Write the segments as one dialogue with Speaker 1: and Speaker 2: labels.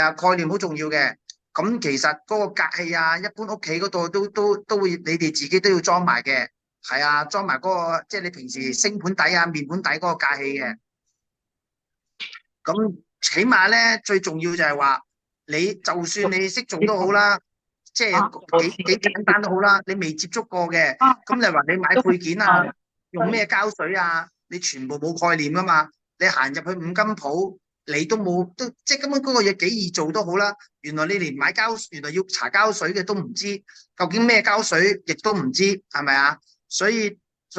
Speaker 1: 啊，概念好重要嘅。咁其實嗰個隔氣啊，一般屋企嗰度都會，你哋自己都要裝埋嘅。係啊，裝埋嗰個即係你平時星盤底啊、面盤底嗰個隔氣嘅。咁起碼咧，最重要就係話，你就算你識做都好啦，即係幾簡單都好啦，你未接觸過嘅，咁你話你買配件啊，用咩膠水啊，你全部冇概念噶嘛。你行入去五金鋪，你都冇都即係根本嗰個嘢幾易做都好啦。原來你連買膠，原來要搽膠水嘅都唔知，究竟咩膠水亦都唔知，係咪啊？所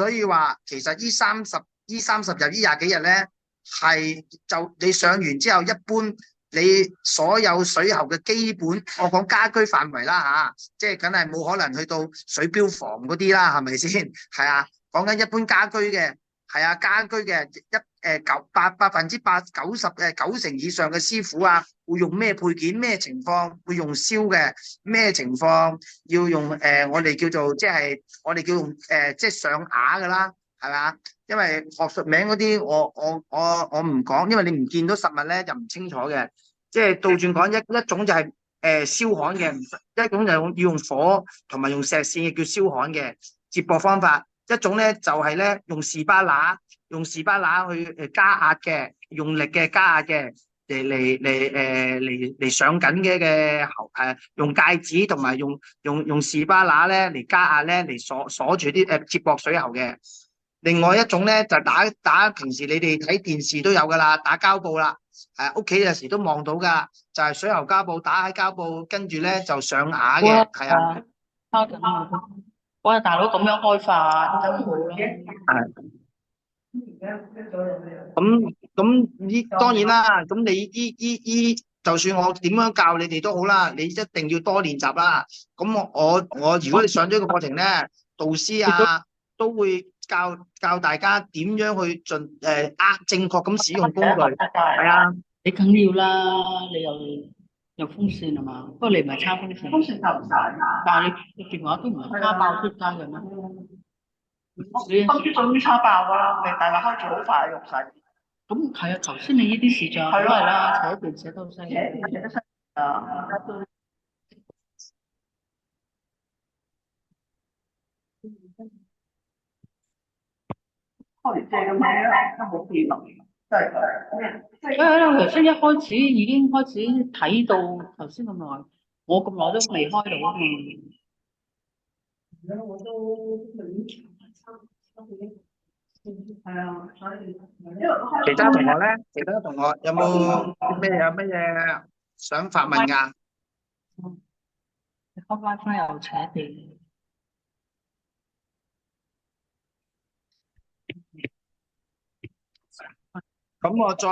Speaker 1: 以話其實呢30日呢廿幾日咧。係就你上完之後，一般你所有水喉嘅基本，我講家居範圍啦吓，即係梗係冇可能去到水錶房嗰啲啦，係咪先？係啊，講緊一般家居嘅，係啊，家居嘅百分之九十九成以上嘅師傅啊，會用咩配件，咩情況會用燒嘅，咩情況要用我哋叫做即係我哋叫用即係上瓦噶啦，係咪？因為學術名嗰啲，我唔講，因為你唔見到實物咧就唔清楚嘅。即係倒轉講，一種就係燒焊嘅，一種就要用火同埋用石線嘅叫燒焊嘅接駁方法。一種咧就係咧用士巴拿去加壓嘅，用力嘅加壓嘅嚟上緊嘅喉用戒指同埋用士巴拿咧嚟加壓咧嚟鎖住啲接駁水喉嘅。另外一種咧就打平時你哋睇電視都有噶啦，打膠布啦，係屋企有時都望到噶，就係水喉膠布打喺膠布，跟住咧就上瓦嘅，係啊，
Speaker 2: 差緊啊！哇，大佬咁樣開發真好啦。
Speaker 1: 係咁呢當然啦，咁你就算我點樣教你哋都好啦，你一定要多練習啦。咁我如果你上咗個課程咧，導師啊都會教大家點樣去正確咁使用工具，係啊。
Speaker 2: 你梗要啦，你又風扇係嘛？不過你唔係叉風扇，風扇就唔使。但係你電話都唔係叉爆出街嘅咩？你今朝早啲叉爆㗎啦，你大話開住好快用晒。咁係啊，頭先你呢啲視像都係啦，寫段寫得好犀利。寫得犀利啊！開完遮咁樣都冇變動，真係佢。我頭先一開始已經開始睇到頭先咁耐，我咁耐都未開到啊嘛。我都係啊，所以因為我開
Speaker 1: 其他同學咧，其他同學有咩嘢想發問㗎？
Speaker 2: 開 WiFi 又扯電。
Speaker 1: 咁我再